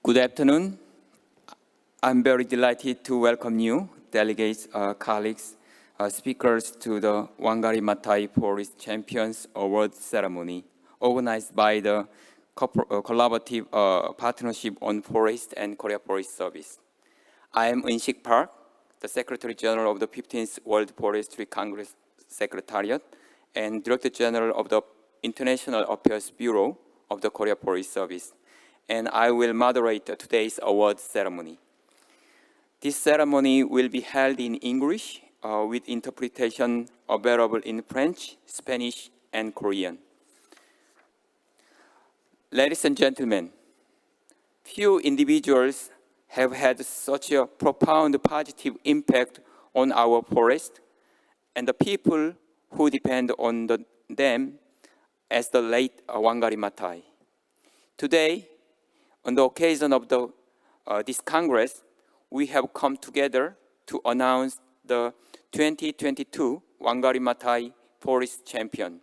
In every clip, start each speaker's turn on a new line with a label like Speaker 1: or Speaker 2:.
Speaker 1: Good afternoon. I'm very delighted to welcome you, delegates, colleagues, speakers to the Wangari Maathai Forest Champions Award ceremony, organized by the Collaborative Partnership on Forest and Korea Forest Service. I am Eun-sik Park, the Secretary General of the 15th World Forestry Congress Secretariat and Director General of the International Affairs Bureau of the Korea Forest Service, and I will moderate today's award ceremony. This ceremony will be held in English with interpretation available in French, Spanish, and Korean. Ladies and gentlemen, few individuals have had such a profound positive impact on our forest and the people who depend on them as the late Wangari Maathai. Today, on the occasion of this Congress, we have come together to announce the 2022 Wangari Maathai Forest Champion,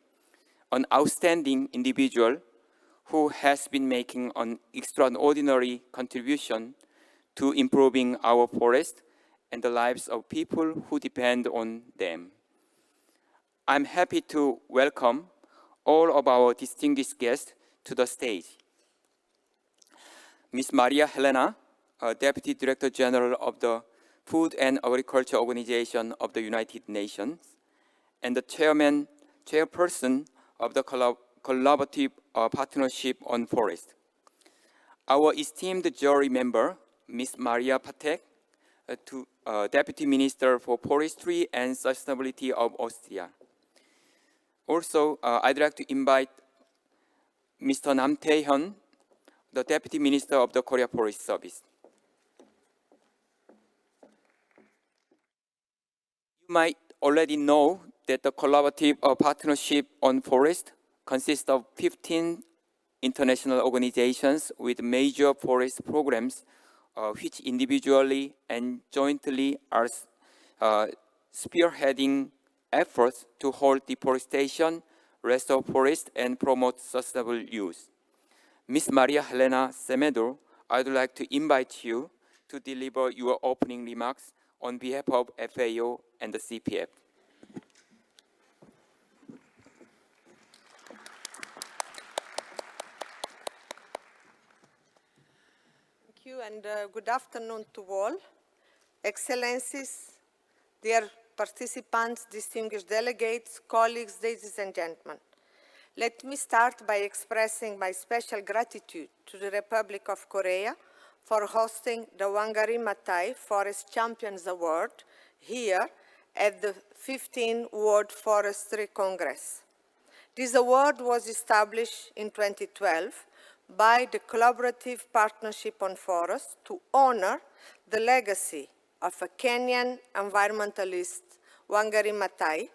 Speaker 1: an outstanding individual who has been making an extraordinary contribution to improving our forest and the lives of people who depend on them. I'm happy to welcome all of our distinguished guests to the stage. Ms. Maria Helena, Deputy Director General of the Food and Agriculture Organization of the United Nations, and the Chairperson of the Collaborative Partnership on Forest. Our esteemed jury member, Ms. Maria Patek, Deputy Minister for Forestry and Sustainability of Austria. Also, I'd like to invite Mr. Nam Tae-hyun, the Deputy Minister of the Korea Forest Service. You might already know that the Collaborative Partnership on Forest consists of 15 international organizations with major forest programs which individually and jointly are spearheading efforts to halt deforestation, restore forests, and promote sustainable use. Ms. Maria Helena Semedo, I'd like to invite you to deliver your opening remarks on behalf of FAO and the CPF.
Speaker 2: Thank you and good afternoon to all. Excellencies, dear participants, distinguished delegates, colleagues, ladies and gentlemen. Let me start by expressing my special gratitude to the Republic of Korea for hosting the Wangari Maathai Forest Champions Award here at the 15th World Forestry Congress. This award was established in 2012 by the Collaborative Partnership on Forests to honor the legacy of a Kenyan environmentalist, Wangari Maathai,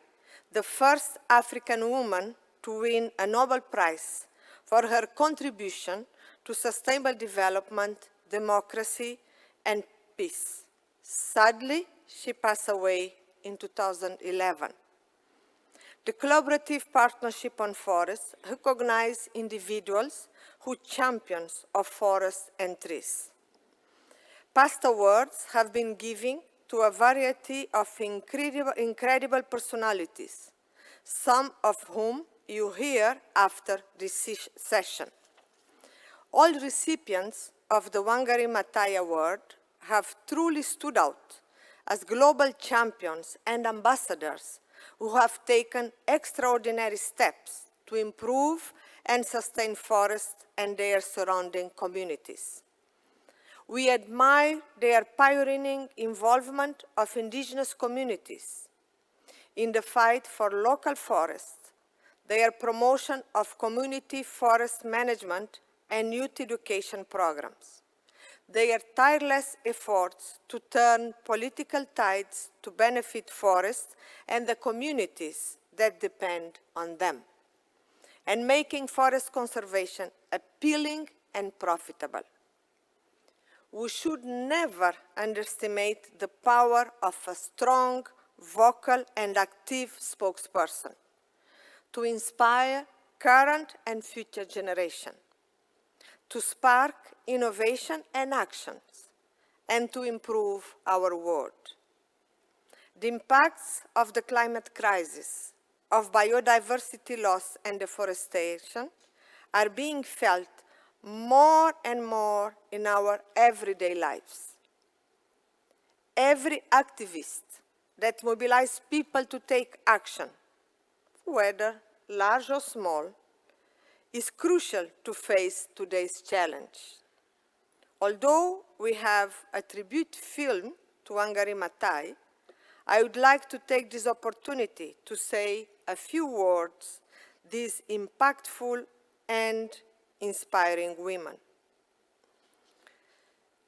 Speaker 2: the first African woman to win a Nobel Prize for her contribution to sustainable development, democracy, and peace. Sadly, she passed away in 2011. The Collaborative Partnership on Forests recognizes individuals who champions of forests and trees. Past awards have been given to a variety of incredible personalities, some of whom you hear after this session. All recipients of the Wangari Maathai Award have truly stood out as global champions and ambassadors who have taken extraordinary steps to improve and sustain forests and their surrounding communities. We admire their pioneering involvement of indigenous communities in the fight for local forests, their promotion of community forest management and youth education programs, their tireless efforts to turn political tides to benefit forests and the communities that depend on them, and making forest conservation appealing and profitable. We should never underestimate the power of a strong, vocal, and active spokesperson to inspire current and future generations. to spark innovation and actions, and to improve our world. The impacts of the climate crisis, of biodiversity loss and deforestation are being felt more and more in our everyday lives. Every activist that mobilizes people to take action, whether large or small, is crucial to face today's challenge. Although we have a tribute film to Wangari Maathai, I would like to take this opportunity to say a few words these impactful and inspiring women.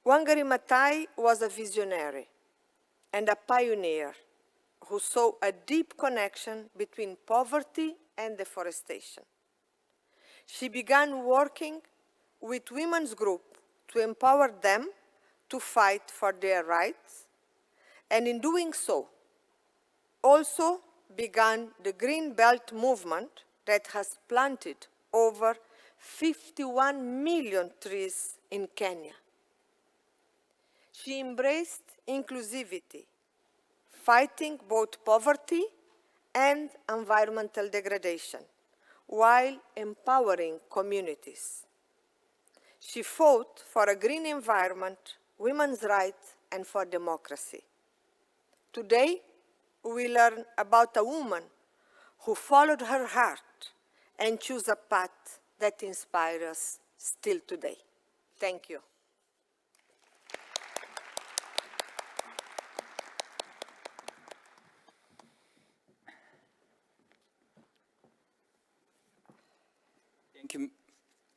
Speaker 2: Wangari Maathai was a visionary and a pioneer who saw a deep connection between poverty and deforestation. She began working with women's groups to empower them to fight for their rights, and in doing so, also began the Green Belt movement that has planted over 51 million trees in Kenya. She embraced inclusivity, fighting both poverty and environmental degradation, while empowering communities. She fought for a green environment, women's rights, and for democracy. Today, we learn about a woman who followed her heart and chose a path that inspires us still today. Thank you.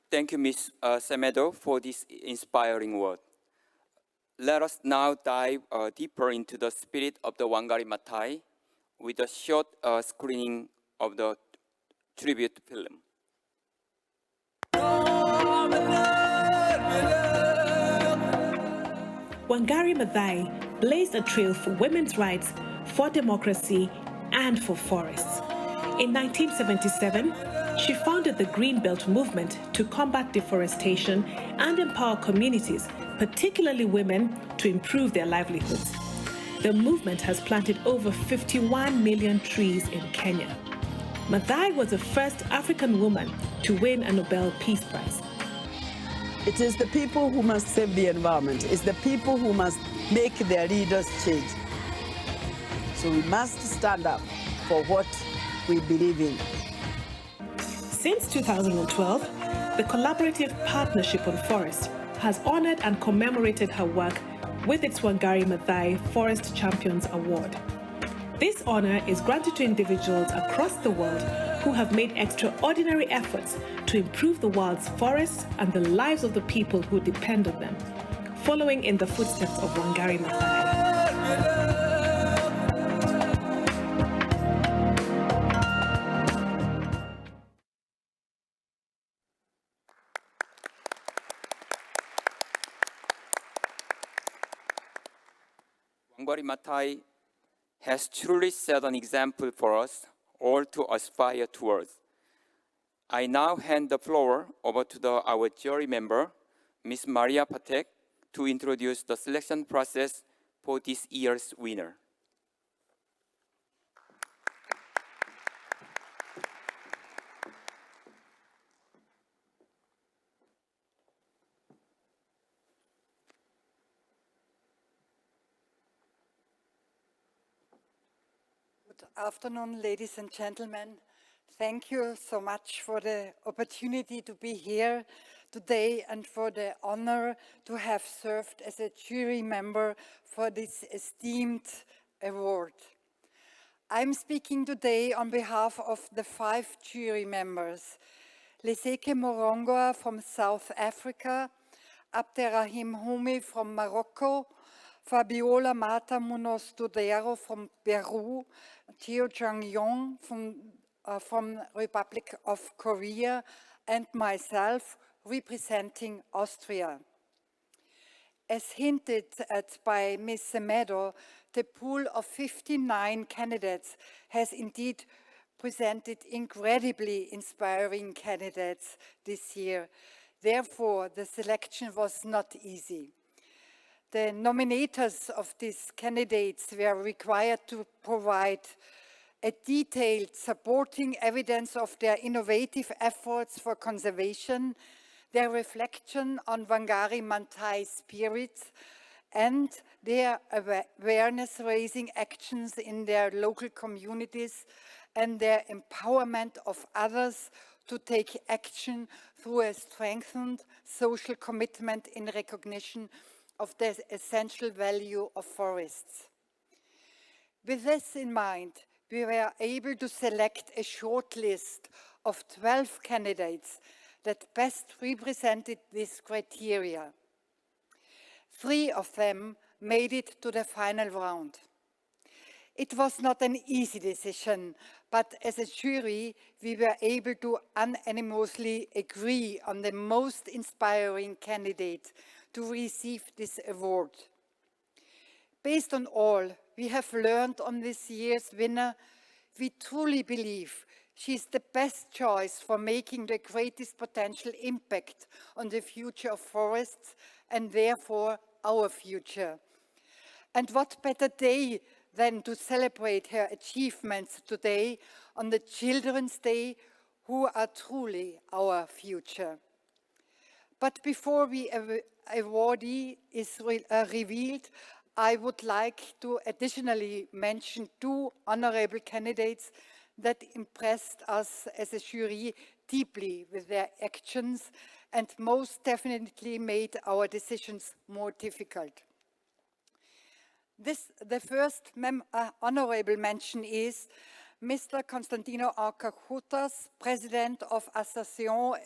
Speaker 1: Thank you, Ms. Semedo, for this inspiring word. Let us now dive deeper into the spirit of the Wangari Maathai with a short screening of the tribute film.
Speaker 3: Wangari Maathai blazed a trail for women's rights, for democracy, and for forests. In 1977, she founded the Green Belt movement to combat deforestation and empower communities, particularly women, to improve their livelihoods. The movement has planted over 51 million trees in Kenya. Maathai was the first African woman to win a Nobel Peace Prize.
Speaker 4: It is the people who must save the environment. It's the people who must make their leaders change. So we must stand up for what we believe in.
Speaker 3: Since 2012, the Collaborative Partnership on Forest has honored and commemorated her work with its Wangari Maathai Forest Champions Award. This honor is granted to individuals across the world who have made extraordinary efforts to improve the world's forests and the lives of the people who depend on them, following in the footsteps of Wangari Maathai.
Speaker 1: Wangari Maathai has truly set an example for us all to aspire towards. I now hand the floor over to our jury member, Ms. Maria Patek, to introduce the selection process for this year's winner.
Speaker 5: Good afternoon, ladies and gentlemen. Thank you so much for the opportunity to be here today and for the honor to have served as a jury member for this esteemed award. I'm speaking today on behalf of the 5 jury members: Leseke Morongoa from South Africa, Abderrahim Houmi from Morocco, Fabiola Mata Munoz Dodero from Peru, Cheo Chang-yong from Republic of Korea, and myself representing Austria. As hinted at by Ms. Semedo, the pool of 59 candidates has indeed presented incredibly inspiring candidates this year. Therefore, the selection was not easy. The nominators of these candidates were required to provide a detailed supporting evidence of their innovative efforts for conservation, their reflection on Wangari Maathai spirit, and their awareness-raising actions in their local communities and their empowerment of others to take action through a strengthened social commitment in recognition of the essential value of forests. With this in mind, we were able to select a short list of 12 candidates that best represented this criteria. 3 of them made it to the final round. It was not an easy decision, but as a jury, we were able to unanimously agree on the most inspiring candidate to receive this award. Based on all we have learned on this year's winner, we truly believe she is the best choice for making the greatest potential impact on the future of forests and therefore our future. And what better day than to celebrate her achievements today on the Children's Day, who are truly our future. But before the awardee is revealed, I would like to additionally mention 2 honorable candidates that impressed us as a jury deeply with their actions and most definitely made our decisions more difficult. The first honorable mention is Mr. Constantino Arcajutas, President of Asociación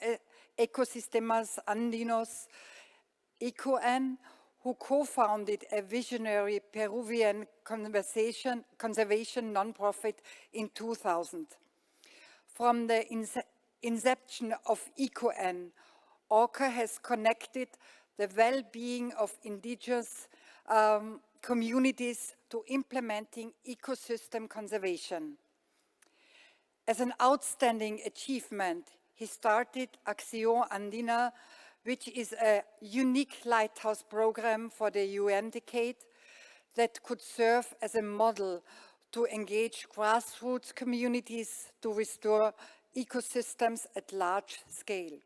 Speaker 5: Ecosistemas Andinos, ECOAN, who co-founded a visionary Peruvian conservation nonprofit in 2000. From the inception of ECOAN, ORCA has connected the well-being of indigenous communities to implementing ecosystem conservation. As an outstanding achievement, he started Acción Andina, which is a unique lighthouse program for the UN decade that could serve as a model to engage grassroots communities to restore ecosystems at large scale.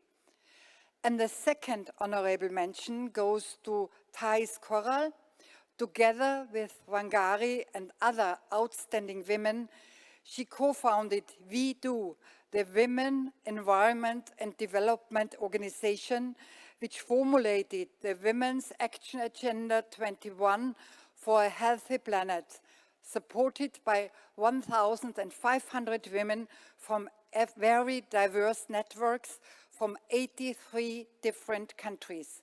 Speaker 5: And the second honorable mention goes to Thais Corral. Together with Wangari and other outstanding women, she co-founded We Do, the Women, Environment and Development Organization, which formulated the Women's Action Agenda 21 for a Healthy Planet, supported by 1,500 women from very diverse networks from 83 different countries.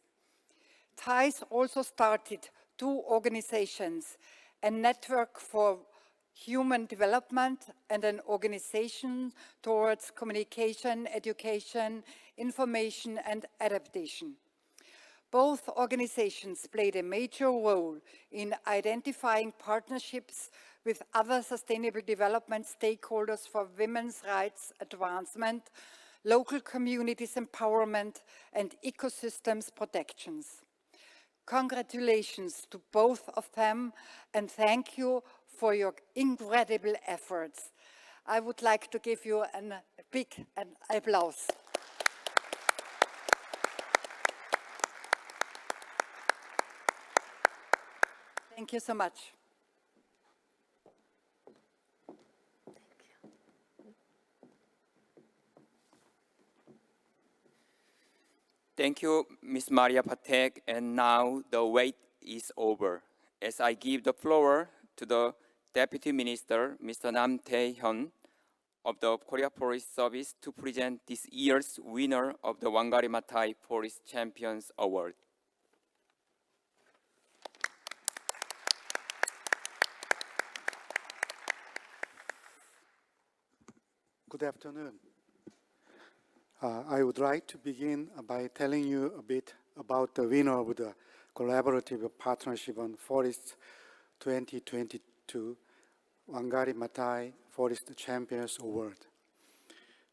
Speaker 5: Thais also started 2 organizations, a network for human development and an organization towards communication, education, information and adaptation. Both organizations played a major role in identifying partnerships with other sustainable development stakeholders for women's rights advancement, local communities empowerment and ecosystems protections. Congratulations to both of them and thank you for your incredible efforts. I would like to give you a big applause. Thank you so much.
Speaker 1: Thank you, Ms. Maria Patek, and now the wait is over. As I give the floor to the Deputy Minister, Mr. Nam Tae-hyun of the Korea Forest Service to present this year's winner of the Wangari Maathai Forest Champions Award.
Speaker 6: Good afternoon. I would like to begin by telling you a bit about the winner of the Collaborative Partnership on Forests 2022 Wangari Maathai Forest Champions Award.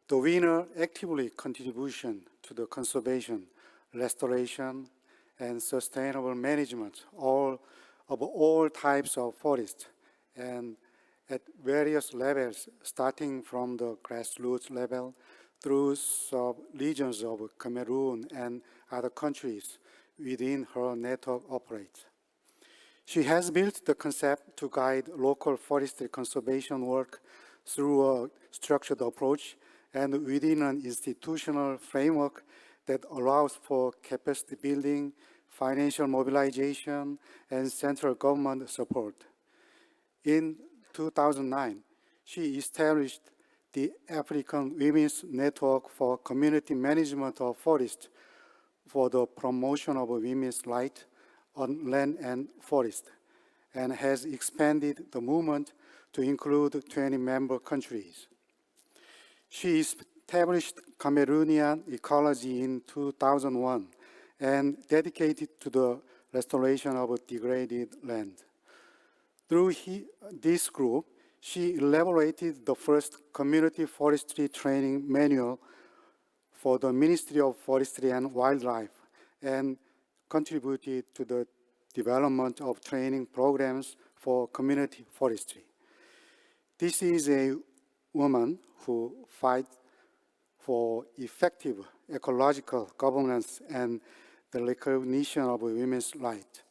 Speaker 6: The winner actively contribution to the conservation restoration, and sustainable management of all types of forests, and at various levels, starting from the grassroots level through sub-regions of Cameroon and other countries within her network operates. She has built the concept to guide local forestry conservation work through a structured approach and within an institutional framework that allows for capacity building, financial mobilization, and central government support. In 2009, she established the African Women's Network for Community Management of Forest for the promotion of women's rights on land and forest, and has expanded the movement to include 20 member countries. She established Cameroonian Ecology in 2001 and dedicated to the restoration of degraded land. Through this group, she elaborated the first community forestry training manual for the Ministry of Forestry and Wildlife and contributed to the development of training programs for community forestry. This is a woman who fights for effective ecological governance and the recognition of women's rights.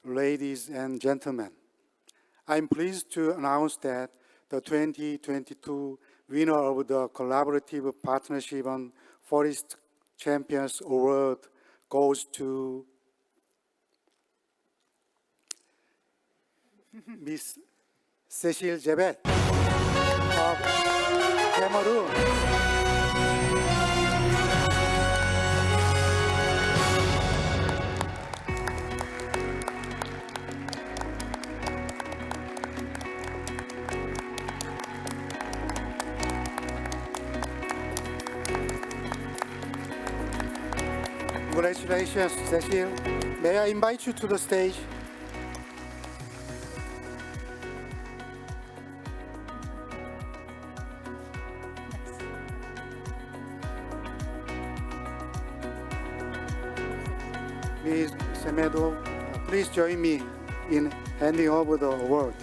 Speaker 6: Ladies and gentlemen, I'm pleased to announce that the 2022 winner of the Collaborative Partnership on Forest Champions Award goes to Miss Cecile Jebet of Cameroon. Congratulations, Cecile. May I invite you to the stage? Ms. Semedo, please join me in handing over the award.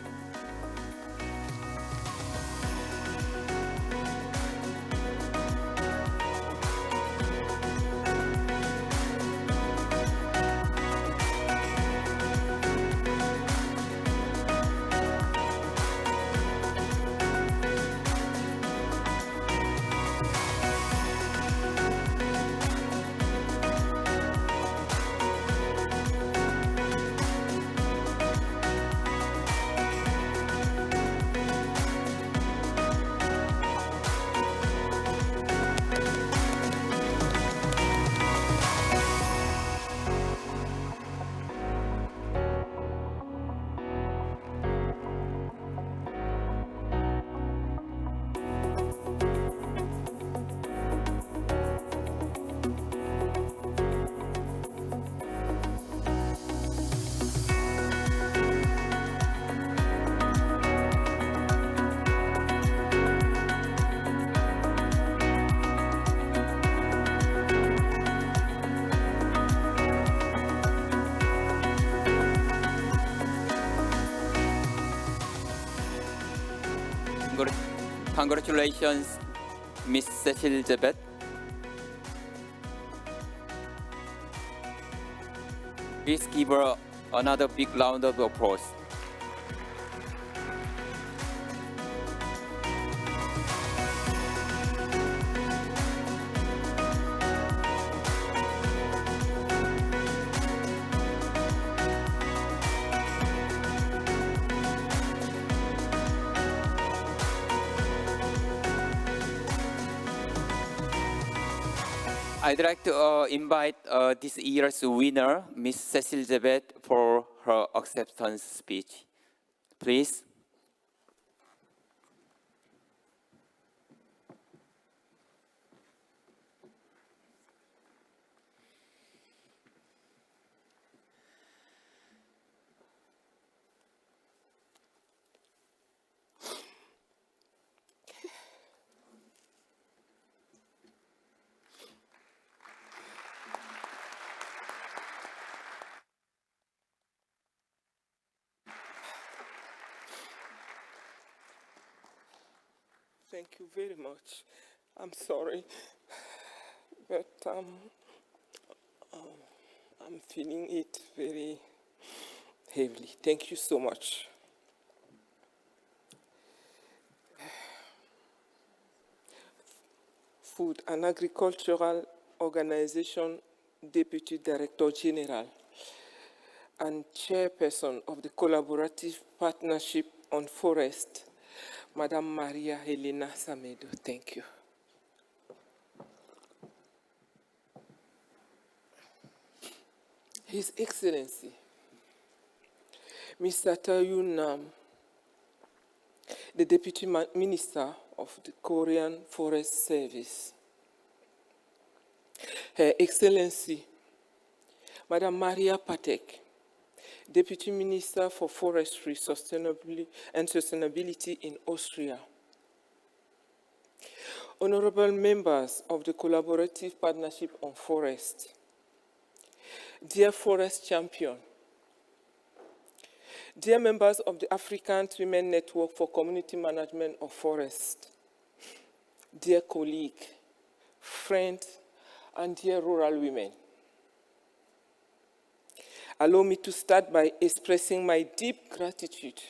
Speaker 1: Congratulations, Miss Cecile Jebet. Please give her another big round of applause. I'd like to invite this year's winner, Miss Cecile Jebet, for her acceptance speech. Please.
Speaker 7: Thank you very much. I'm sorry, but I'm feeling it very heavily. Thank you so much. Food and Agricultural Organization Deputy Director General and Chairperson of the Collaborative Partnership on Forest, Madam Maria Helena Samedo. Thank you. His Excellency, Mr. Tayu Nam, the Deputy Minister of the Korean Forest Service, Her Excellency, Madam Maria Patek, Deputy Minister for Forestry, Sustainability in Austria, Honorable members of the Collaborative Partnership on Forest, dear Forest Champion, dear members of the African Women Network for Community Management of Forest, dear colleague, friend, and dear rural women, allow me to start by expressing my deep gratitude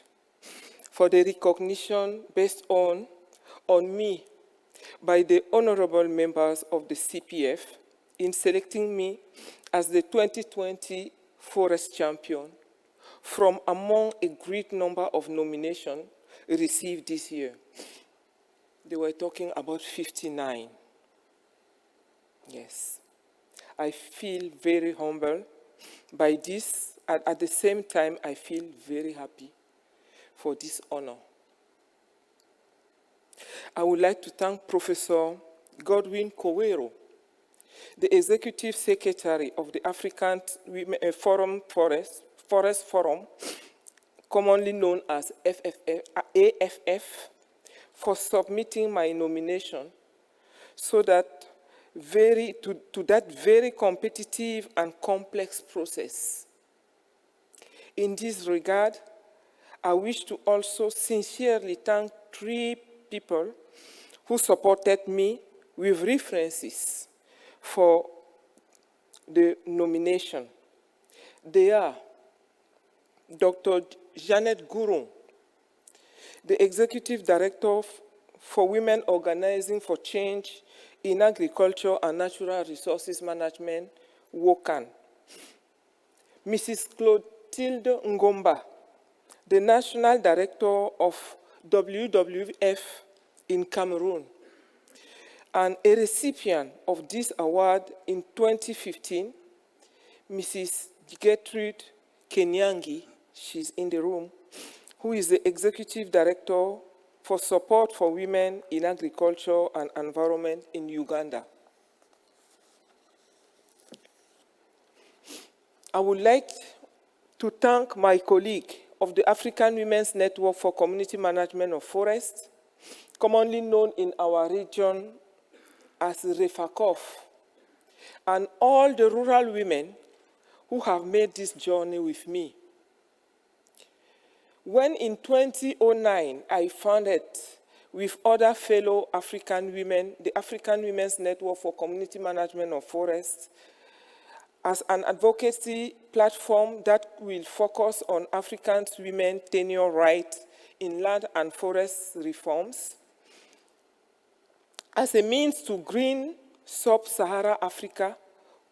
Speaker 7: for the recognition based on me by the honorable members of the CPF in selecting me as the 2020 Forest Champion from among a great number of nominations received this year. They were talking about 59. Yes. I feel very humble by this. At the same time, I feel very happy for this honor. I would like to thank Professor Godwin Kowero, the Executive Secretary of the African Forest Forum, commonly known as AFF, for submitting my nomination so that to that very competitive and complex process. In this regard, I wish to also sincerely thank 3 people who supported me with references for the nomination. They are Dr. Janet Gurung, the Executive Director for Women Organizing for Change in Agriculture and Natural Resources Management, WOCAN. Mrs. Clotilde Ngomba, the National Director of WWF in Cameroon, and a recipient of this award in 2015, Mrs. Gertrude Kenyangi, she's in the room, who is the Executive Director for Support for Women in Agriculture and Environment in Uganda. I would like to thank my colleague of the African Women's Network for Community Management of Forests, commonly known in our region as REFACOF, and all the rural women who have made this journey with me. When in 2009, I founded with other fellow African women, the African Women's Network for Community Management of Forests, as an advocacy platform that will focus on African women's tenure rights in land and forest reforms, as a means to green sub-Sahara Africa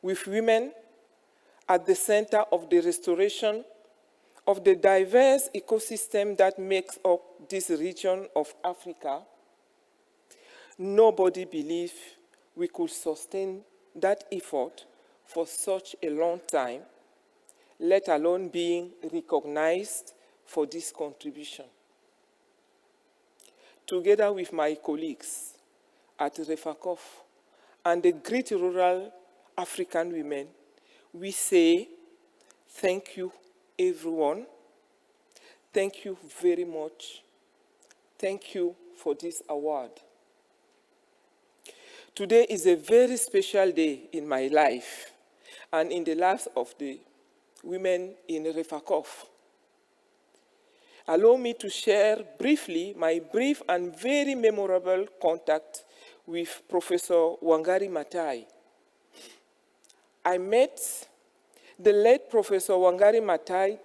Speaker 7: with women at the center of the restoration of the diverse ecosystem that makes up this region of Africa, nobody believed we could sustain that effort for such a long time, let alone being recognized for this contribution. Together with my colleagues at REFACOF and the great rural African women, we say thank you, everyone. Thank you very much. Thank you for this award. Today is a very special day in my life and in the lives of the women in REFACOF. allow me to share briefly my brief and very memorable contact with Professor Wangari Maathai. I met the late Professor Wangari Maathai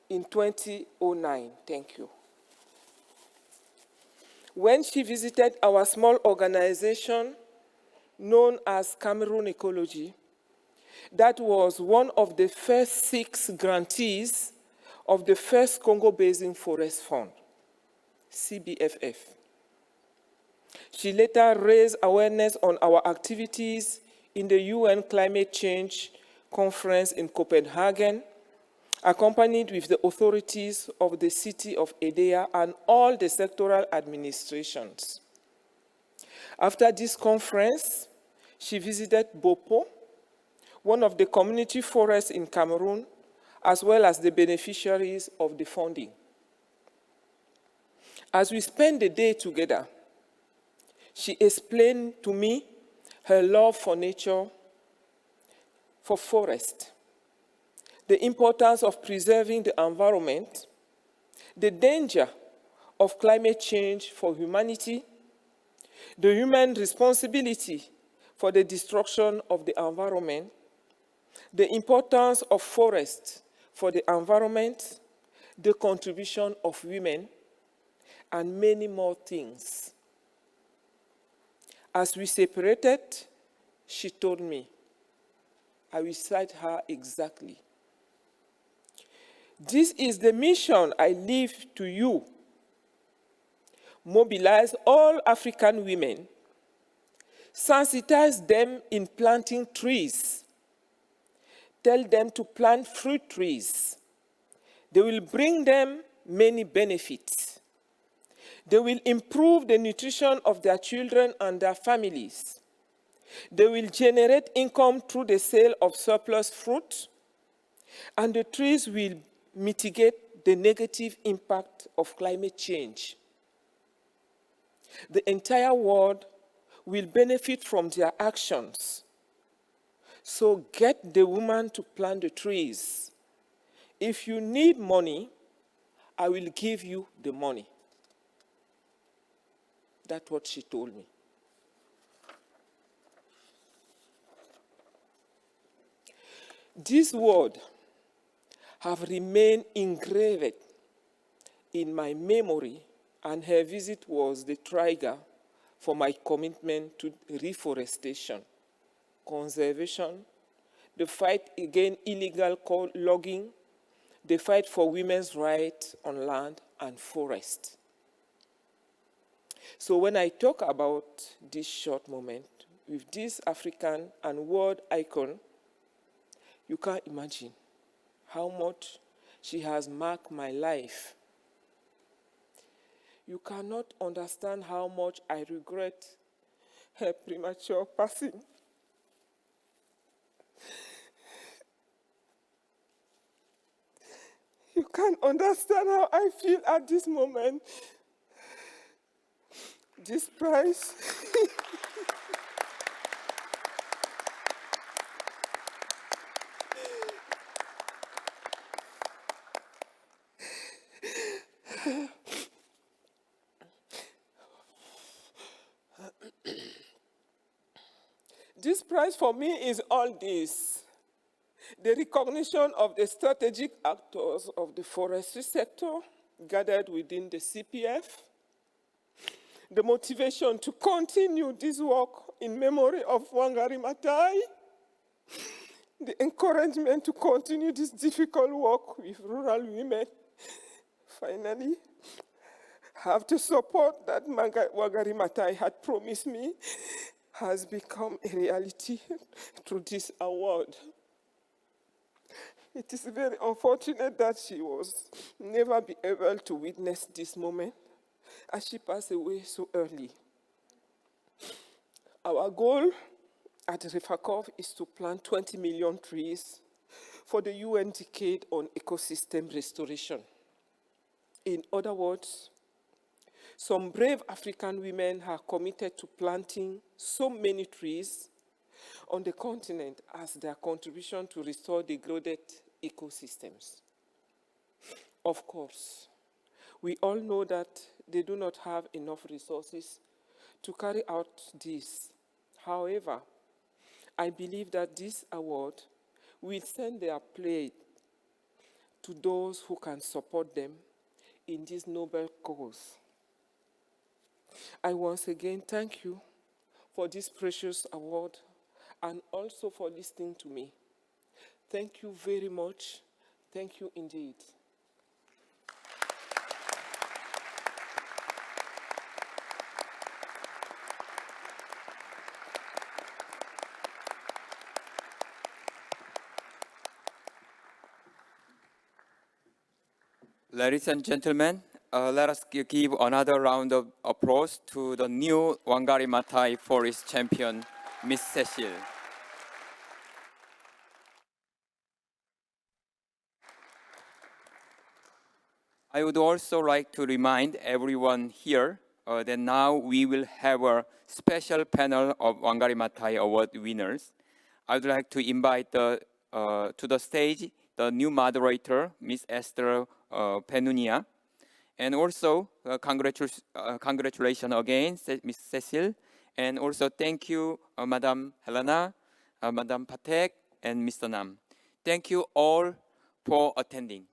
Speaker 7: in 2009. Thank you. When she visited our small organization known as Cameroon Ecology, that was one of the first 6 grantees of the first Congo Basin Forest Fund, CBFF. She later raised awareness on our activities in the UN Climate Change Conference in Copenhagen, accompanied with the authorities of the city of Edea and all the sectoral administrations. After this conference, she visited Bopo, one of the community forests in Cameroon, as well as the beneficiaries of the funding. As we spent the day together, she explained to me her love for nature, for forest, the importance of preserving the environment, the danger of climate change for humanity, the human responsibility for the destruction of the environment, the importance of forests for the environment, the contribution of women, and many more things. As we separated, she told me, I will cite her exactly. This is the mission I leave to you. Mobilize all African women, sensitize them in planting trees, tell them to plant fruit trees. They will bring them many benefits. They will improve the nutrition of their children and their families. They will generate income through the sale of surplus fruit, and the trees will mitigate the negative impact of climate change. The entire world will benefit from their actions. So get the woman to plant the trees. If you need money, I will give you the money. That's what she told me. These words have remained engraved in my memory, and her visit was the trigger for my commitment to reforestation, conservation, the fight against illegal coal logging, the fight for women's rights on land and forest. So when I talk about this short moment with this African and world icon, you can't imagine how much she has marked my life. You cannot understand how much I regret her premature passing. You can't understand how I feel at this moment. This prize this prize for me is all this. The recognition of the strategic actors of the forestry sector gathered within the CPF, the motivation to continue this work in memory of Wangari Maathai, the encouragement to continue this difficult work with rural women. Finally, have the support that Wangari Maathai had promised me has become a reality through this award. It is very unfortunate that she was never be able to witness this moment as she passed away so early. Our goal at Refacov is to plant 20 million trees for the UN Decade on Ecosystem Restoration. In other words, some brave African women are committed to planting so many trees on the continent as their contribution to restore degraded ecosystems. Of course, We all know that they do not have enough resources to carry out this. However, I believe that this award will send their plate to those who can support them in this noble cause. I once again thank you for this precious award and also for listening to me. Thank you very much. Thank you indeed.
Speaker 1: Ladies and gentlemen, let us give another round of applause to the new Wangari Maathai Forest champion, Miss Cecile. I would also like to remind everyone here that now we will have a special panel of Wangari Maathai Award winners. I would like to invite to the stage the new moderator, Ms. Esther Penunia. And also, congratulations again, Ms. Cecile. And also, thank you, Madam Helena, Madam Patek, and Mr. Nam. Thank you all for attending.